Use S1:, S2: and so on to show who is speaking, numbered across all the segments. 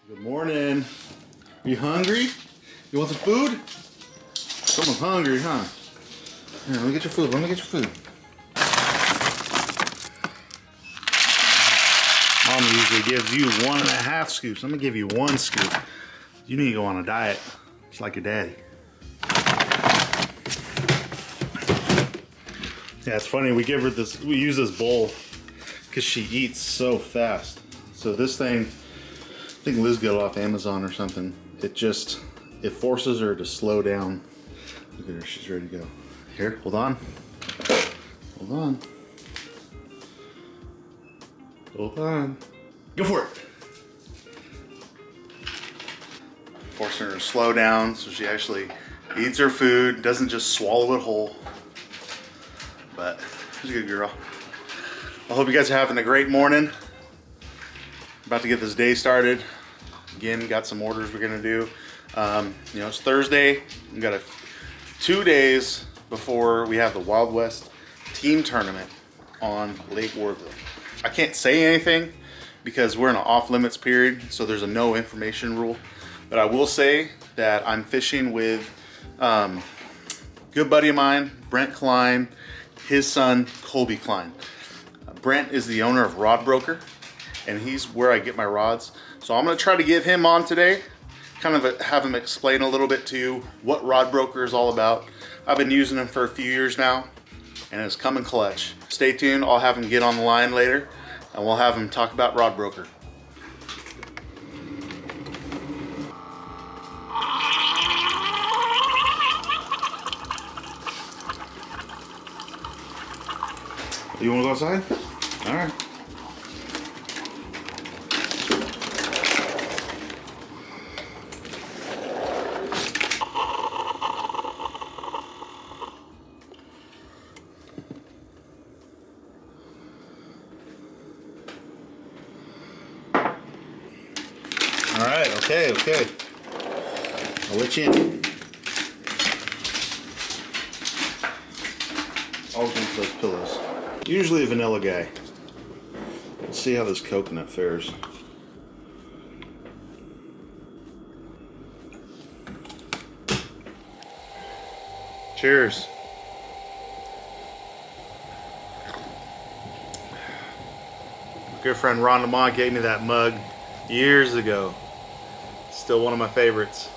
S1: Good morning. Are you hungry? You want some food? Someone's hungry, huh? Here, let me get your food. Mom usually gives you 1.5 scoops. I'm gonna give you 1 scoop. You need to go on a diet, just like your daddy. Yeah, it's funny. We use this bowl because she eats so fast. So this thing, I think Liz got it off Amazon or something. It forces her to slow down. Look at her, she's ready to go. Here, hold on. Go for it. Forcing her to slow down so she actually eats her food, doesn't just swallow it whole. But she's a good girl. I hope you guys are having a great morning. About to get this day started. Again, got some orders we're gonna do. It's Thursday. We've got 2 days before we have the Wild West team tournament on Lake Warville. I can't say anything because we're in an off limits period, so there's a no information rule. But I will say that I'm fishing with a good buddy of mine, Brent Cline, his son, Colby Cline. Brent is the owner of Rod Broker, and he's where I get my rods. So I'm gonna try to get him on today, kind of have him explain a little bit to you what Rod Broker is all about. I've been using him for a few years now, and it's coming clutch. Stay tuned, I'll have him get on the line later, and we'll have him talk about Rod Broker. You wanna go outside? All right. All right, okay. I'll let you in. Always want those pillows. Usually a vanilla guy. Let's see how this coconut fares. Cheers. My good friend Ron Lamont gave me that mug years ago. Still one of my favorites.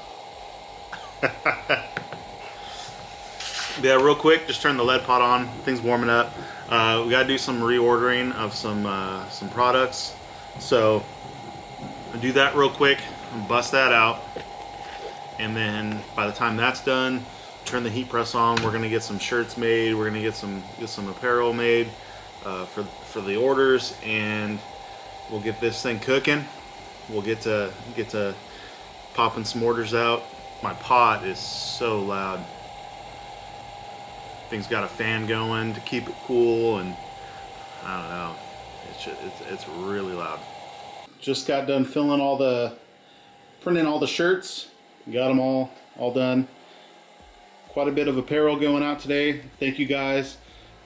S1: Yeah, real quick, just turn the lead pot on. Things warming up. We gotta do some reordering of some products. So I'll do that real quick and bust that out. And then by the time that's done, turn the heat press on. We're gonna get some shirts made. We're gonna get some apparel made for the orders, and we'll get this thing cooking. We'll get to popping some orders out. My pot is so loud. Thing's got a fan going to keep it cool, and I don't know. It's really loud. Just got done printing all the shirts. Got them all done. Quite a bit of apparel going out today. Thank you guys.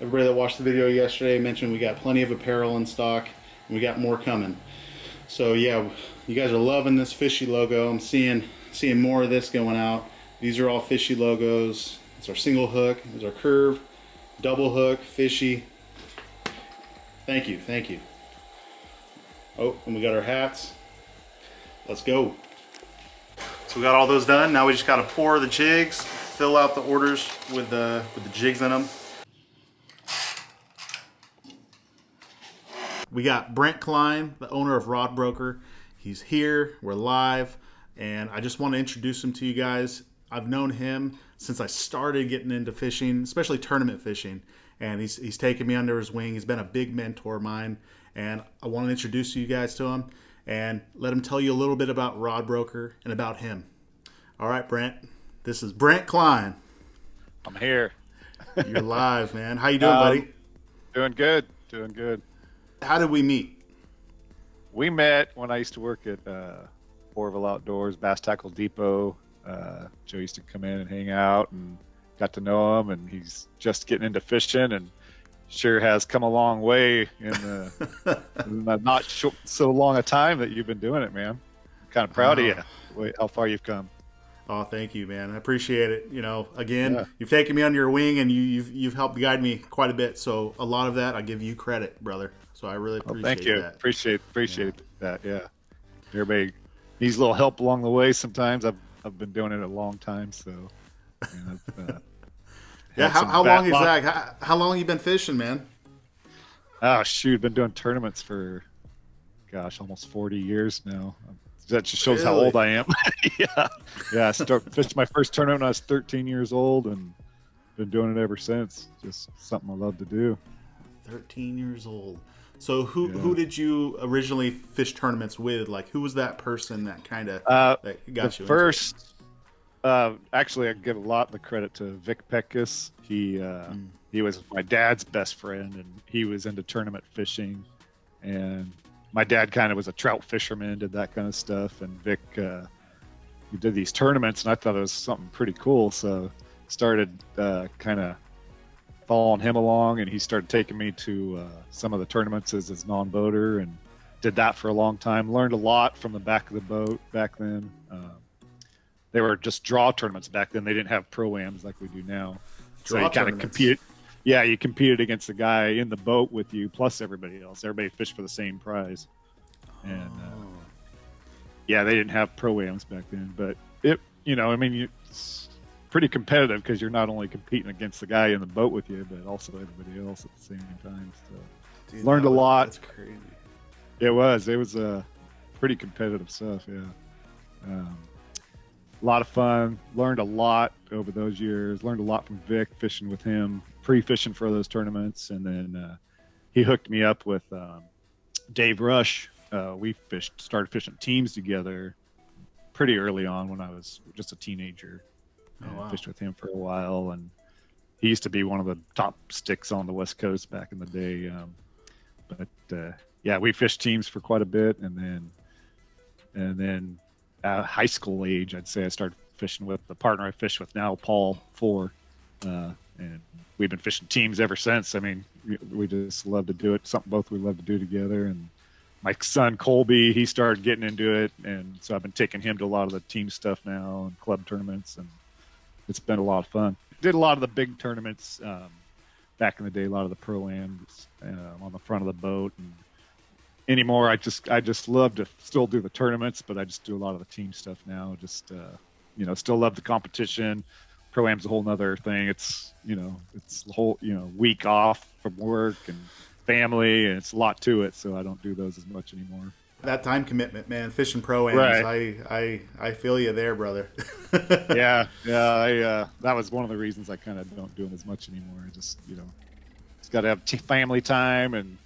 S1: Everybody that watched the video yesterday mentioned we got plenty of apparel in stock, and we got more coming. So yeah, you guys are loving this fishy logo. I'm seeing more of this going out. These are all fishy logos. It's our single hook, it's our curve, double hook, fishy. Thank you. Oh, and we got our hats. Let's go. So we got all those done. Now we just gotta pour the jigs, fill out the orders with the jigs in them. We got Brent Cline, the owner of Rod Broker. He's here, we're live, and I just want to introduce him to you guys. I've known him since I started getting into fishing, especially tournament fishing, and he's taken me under his wing. He's been a big mentor of mine, and I want to introduce you guys to him and let him tell you a little bit about Rod Broker and about him. All right, Brent, this is Brent Cline.
S2: I'm here.
S1: You're live, man. How you doing, buddy?
S2: Doing good.
S1: How did we meet?
S2: We met when I used to work at Orville Outdoors, Bass Tackle Depot. Joe used to come in and hang out, and got to know him, and he's just getting into fishing, and sure has come a long way in the not so long a time that you've been doing it, man. kind of
S1: I
S2: proud of you.
S1: know.
S2: How far you've come.
S1: Oh, thank you, man. I appreciate it. You know, again,
S2: Yeah.
S1: you've taken me under your wing, and you've helped guide me quite a bit. So a lot of that, I give you credit, brother. So I really
S2: Well, thank
S1: appreciate
S2: you.
S1: that. Yeah.
S2: Appreciate that. Yeah. Everybody needs a little help along the way. Sometimes I've been doing it a long time, so I've
S1: Yeah.
S2: had some
S1: How long
S2: bad
S1: is
S2: luck.
S1: that? How long you been fishing, man?
S2: Oh shoot, been doing tournaments for gosh, almost 40 years now. That just shows how old
S1: Really?
S2: I am. Yeah, yeah. I fished my first tournament when I was 13 years old, and been doing it ever since. Just something I love to do.
S1: 13 years old. So who
S2: Yeah.
S1: did you originally fish tournaments with? Like, who was that person that kind of that
S2: The
S1: got you into it?
S2: first, actually, I give a lot of the credit to Vic Peckus. He was my dad's best friend, and he was into tournament fishing. And my dad kind of was a trout fisherman, did that kind of stuff. And Vic, he did these tournaments, and I thought it was something pretty cool. So started kind of following him along, and he started taking me to some of the tournaments as his non-boater, and did that for a long time. Learned a lot from the back of the boat back then. They were just draw tournaments back then. They didn't have pro-ams like we do now. So
S1: Draw
S2: you kind of
S1: tournaments.
S2: competed. Yeah, you competed against the guy in the boat with you, plus everybody else. Everybody fished for the same prize. And
S1: Oh.
S2: yeah, they didn't have pro-ams back then, but I mean, it's pretty competitive because you're not only competing against the guy in the boat with you, but also everybody else at the same time. So
S1: Dude,
S2: learned a lot.
S1: That's crazy.
S2: It was pretty competitive stuff. Yeah. A lot of fun. Learned a lot over those years. Learned a lot from Vic fishing with him, pre-fishing for those tournaments, and then he hooked me up with Dave Rush. We started fishing teams together pretty early on when I was just a teenager.
S1: Oh, wow.
S2: Fished with him for a while, and he used to be one of the top sticks on the West Coast back in the day. But yeah, we fished teams for quite a bit, and then high school age, I'd say I started fishing with the partner I fish with now, Paul Four, and we've been fishing teams ever since. I mean, we just love to do it. Something both we love to do together. And my son Colby, he started getting into it, and so I've been taking him to a lot of the team stuff now and club tournaments, and it's been a lot of fun. Did a lot of the big tournaments back in the day, a lot of the pro-ams on the front of the boat, and anymore I just love to still do the tournaments, but I just do a lot of the team stuff now. Just still love the competition. Pro-am's a whole nother thing. It's the whole week off from work and family, and it's a lot to it, so I don't do those as much anymore.
S1: That time commitment, man. Fishing pro-ams.
S2: Right.
S1: I feel you there, brother.
S2: Yeah. I that was one of the reasons I kind of don't do them as much anymore. I just it's got to have family time, and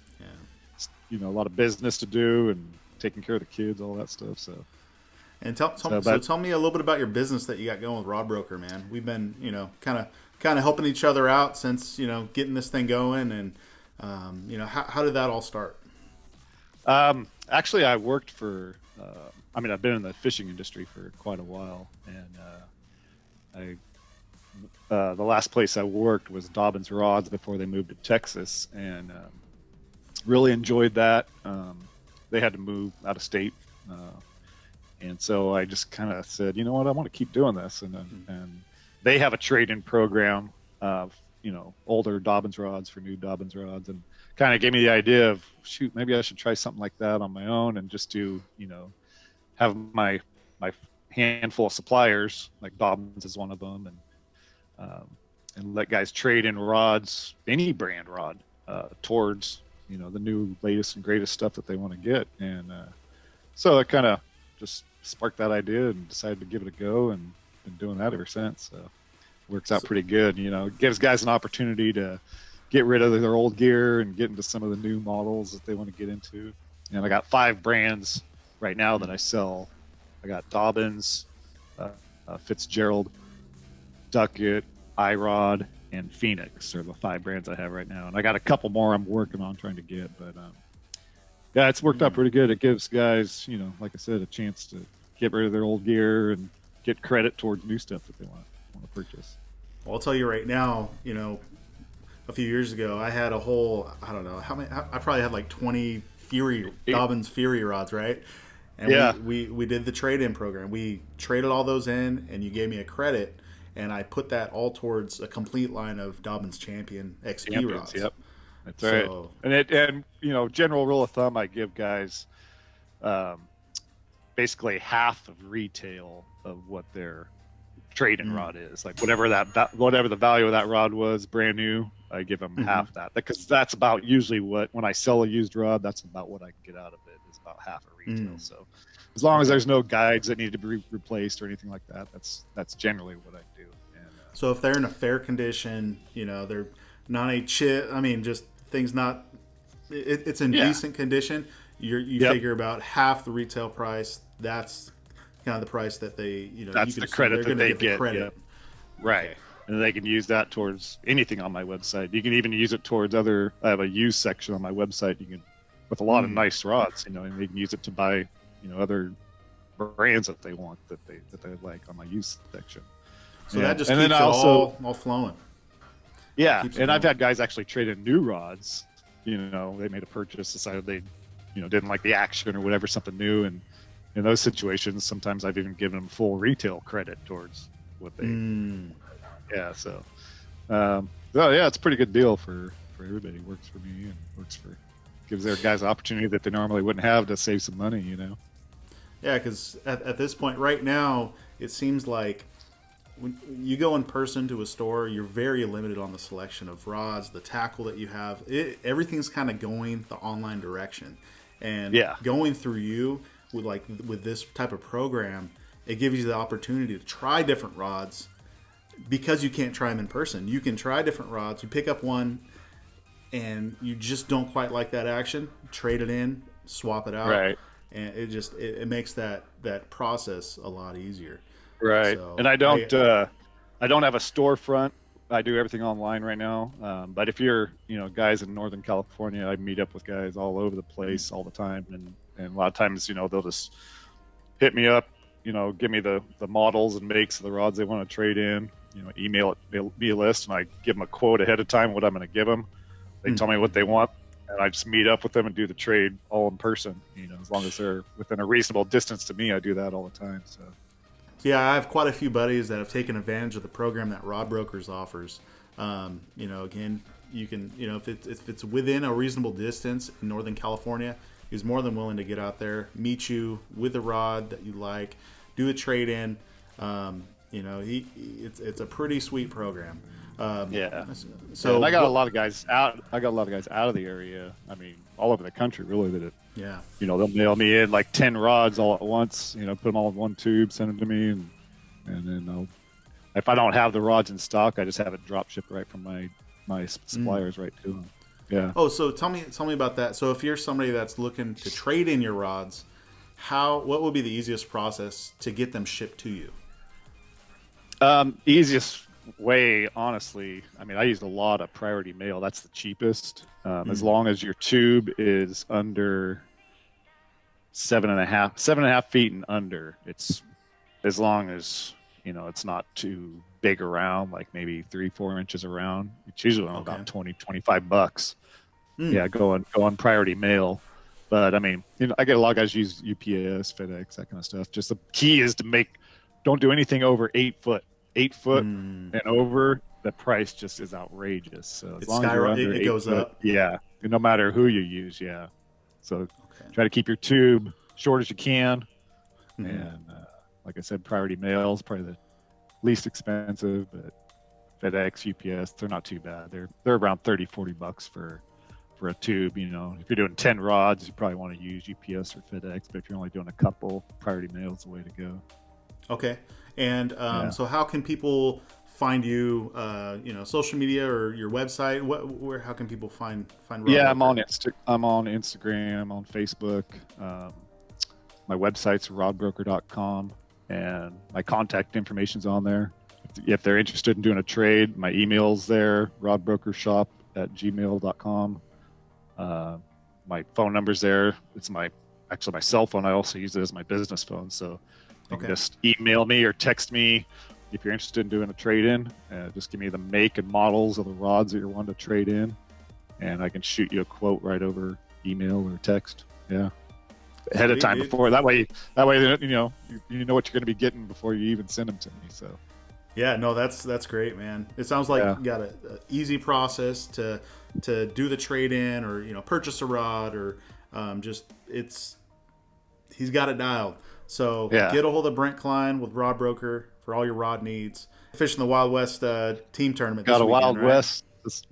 S1: Yeah.
S2: a lot of business to do, and taking care of the kids, all that stuff. So
S1: And tell me a little bit about your business that you got going with Rod Broker, man. We've been, kind of helping each other out since, getting this thing going, and how did that all start?
S2: Actually, I worked for. I've been in the fishing industry for quite a while, and the last place I worked was Dobbins Rods before they moved to Texas, and really enjoyed that. They had to move out of state, and so I just kind of said, you know what, I want to keep doing this, and they have a trade-in program of older Dobbins rods for new Dobbins rods, and kind of gave me the idea of, shoot, maybe I should try something like that on my own, and just do have my handful of suppliers, like Dobbins is one of them, and let guys trade in rods, any brand rod, towards the new latest and greatest stuff that they want to get. And so I kind of just sparked that idea and decided to give it a go, and been doing that ever since. So works out pretty good. It gives guys an opportunity to get rid of their old gear and get into some of the new models that they want to get into. And I got 5 brands right now that I sell. I got Dobbins, Fitzgerald, Duckett, iRod, and Phoenix are the 5 brands I have right now. And I got a couple more I'm working on trying to get, but yeah, it's worked out pretty good. It gives guys, like I said, a chance to get rid of their old gear and get credit towards new stuff that they want to purchase.
S1: Well, I'll tell you right now, a few years ago, I had a whole, I don't know how many, I probably had like 20 Dobbins Fury rods, right? and
S2: Yeah.
S1: we did the trade-in program. We traded all those in, and you gave me a credit, and I put that all towards a complete line of Dobbins Champion XP
S2: Champions.
S1: rods.
S2: Yep. That's right.
S1: So,
S2: And general rule of thumb, I give guys um, basically half of retail of what their trade-in rod is. Like whatever the value of that rod was, brand new, I give them half that, because that's about usually when I sell a used rod, that's about what I can get out of it, is about half of retail. So as long as there's no guides that need to be replaced or anything like that, that's generally what I do. And,
S1: so if they're in a fair condition, they're not a chip. I mean, just things not. It's in decent condition. You figure about half the retail price. That's kind of the price that they,
S2: that's the credit that they get. Yep. Right.
S1: Okay.
S2: And they can use that towards anything on my website. You can even use it towards I have a used section on my website. You can, with a lot of nice rods, and they can use it to buy, other brands that they want, that they like, on my used section.
S1: So that just keeps it all flowing.
S2: Yeah. And I've had guys actually trade in new rods. They made a purchase, decided they, didn't like the action or whatever, something new. And in those situations, sometimes I've even given them full retail credit towards what they, yeah. So, it's a pretty good deal for everybody. It works for me, and gives their guys an opportunity that they normally wouldn't have to save some money,
S1: Yeah, because at this point right now, it seems like when you go in person to a store, you're very limited on the selection of rods, the tackle that you have. Everything's kind of going the online direction, and going through you with this type of program, it gives you the opportunity to try different rods, because you can't try them in person. You can try different rods. You pick up one, and you just don't quite like that action, trade it in, swap it out,
S2: right?
S1: And it makes that process a lot easier.
S2: Right.
S1: So
S2: and I don't have a storefront. I do everything online right now. But if you're, guys in Northern California, I meet up with guys all over the place all the time. And a lot of times, they'll just hit me up, give me the models and makes of the rods they want to trade in, email me a list, and I give them a quote ahead of time, what I'm going to give them. They tell me what they want, and I just meet up with them and do the trade all in person. As long as they're within a reasonable distance to me, I do that all the time. So
S1: yeah, I have quite a few buddies that have taken advantage of the program that Rod Brokers offers. Again, you can, if it's within a reasonable distance in Northern California, he's more than willing to get out there, meet you with a rod that you like, do a trade in. It's a pretty sweet program.
S2: So and I got a lot of guys out. I got a lot of guys out of the area. I mean, all over the country, really. They'll mail me in like 10 rods all at once. Put them all in one tube, send them to me, and then if I don't have the rods in stock, I just have it drop shipped right from my suppliers right to them. Yeah.
S1: Oh, so tell me about that. So if you're somebody that's looking to trade in your rods, what would be the easiest process to get them shipped to you?
S2: Easiest way, honestly, I mean, I used a lot of priority mail. That's the cheapest. As long as your tube is under 7.5 feet and under, it's, as long as it's not too big around, like maybe 3-4 inches around, it's usually about $20-25. Yeah, go on priority mail. But I mean, I get a lot of guys use UPS, FedEx, that kind of stuff. Just the key is to don't do anything over 8 foot. 8 foot and over, the price just is outrageous. So as long as you're under 8
S1: goes
S2: foot,
S1: up.
S2: Yeah, no matter who you use, yeah. So try to keep your tube short as you can, and like I said, priority mail is probably the least expensive, but FedEx, UPS, they're not too bad. They're around $30-40 for a tube. If you're doing 10 rods, you probably want to use UPS or FedEx, but if you're only doing a couple, priority mail is the way to go.
S1: Okay. And so how can people find you, social media or your website? How can people find Rod
S2: Yeah,
S1: Broker?
S2: I'm on Instagram, on Facebook. My website's rodbroker.com, and my contact information's on there. If they're interested in doing a trade, my email's there, rodbrokershop@gmail.com. My phone number's there. It's my cell phone. I also use it as my business phone, so you can just email me or text me if you're interested in doing a trade-in. Just give me the make and models of the rods that you're wanting to trade in, and I can shoot you a quote right over email or text. Yeah. ahead of
S1: Sweet,
S2: time
S1: dude.
S2: before. That way, you know what you're going to be getting before you even send them to me. So.
S1: Yeah, no, that's great, man. It sounds like
S2: Yeah.
S1: you got a easy process to do the trade in, or purchase a rod, or he's got it dialed. So
S2: Yeah.
S1: get a hold of Brent Cline with Rod Broker for all your rod needs. Fishing the Wild West team tournament
S2: Got
S1: this
S2: a
S1: weekend,
S2: Wild
S1: right?
S2: West.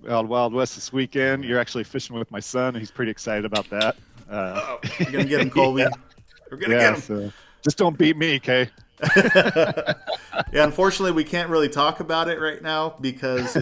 S2: Wild West this weekend. You're actually fishing with my son, and he's pretty excited about that.
S1: Oh, we're gonna get him, Colby.
S2: Yeah.
S1: We're gonna get him.
S2: So just don't beat me, okay?
S1: Yeah, unfortunately, we can't really talk about it right now because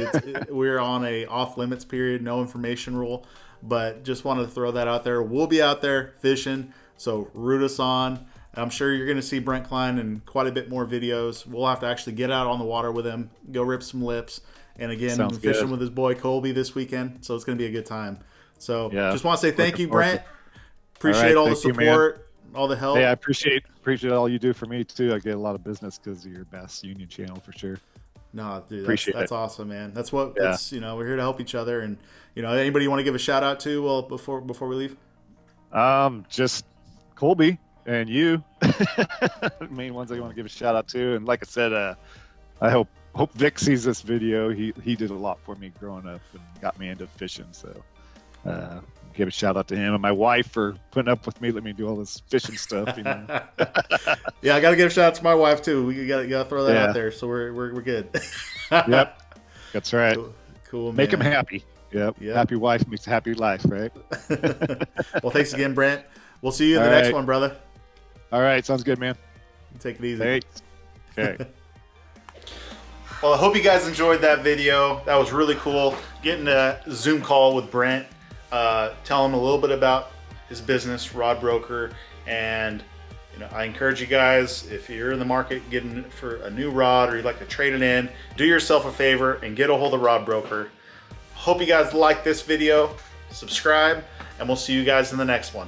S1: we're on a off limits period, no information rule. But just wanted to throw that out there. We'll be out there fishing, so root us on. I'm sure you're going to see Brent Cline in quite a bit more videos. We'll have to actually get out on the water with him, go rip some lips, and again,
S2: Sounds
S1: fishing
S2: good.
S1: with his boy Colby this weekend. So it's going to be a good time. So
S2: Yeah.
S1: just want to say thank you,
S2: Looking forward
S1: Brent.
S2: to it.
S1: Appreciate
S2: right,
S1: all the
S2: thank you, man.
S1: support, all the help.
S2: Hey, I appreciate all you do for me too. I get a lot of business because of your Bass Union channel for sure.
S1: No, dude,
S2: Appreciate
S1: that's
S2: it.
S1: awesome, man. That's what
S2: Yeah.
S1: it's, we're here to help each other. And anybody you want to give a shout out to before we leave?
S2: Just Colby and you, main ones I want to give a shout out to. And like I said, I hope Vic sees this video. He did a lot for me growing up and got me into fishing. So give a shout out to him and my wife for putting up with me, let me do all this fishing stuff.
S1: Yeah, I got to give a shout out to my wife too. We got to throw that
S2: Yeah.
S1: out there. So we're good.
S2: Yep, that's right.
S1: Cool, man.
S2: Make him happy. Yep.
S1: Yep.
S2: Happy wife makes a happy life, right?
S1: Well, thanks again, Brent. We'll see you in the
S2: All
S1: next
S2: right.
S1: one, brother.
S2: All right, sounds good, man.
S1: Take it easy.
S2: Thanks. Okay.
S1: Well, I hope you guys enjoyed that video. That was really cool. Getting a Zoom call with Brent, tell him a little bit about his business, Rod Broker, and I encourage you guys, if you're in the market getting for a new rod or you'd like to trade it in, do yourself a favor and get a hold of Rod Broker. Hope you guys like this video. Subscribe, and we'll see you guys in the next one.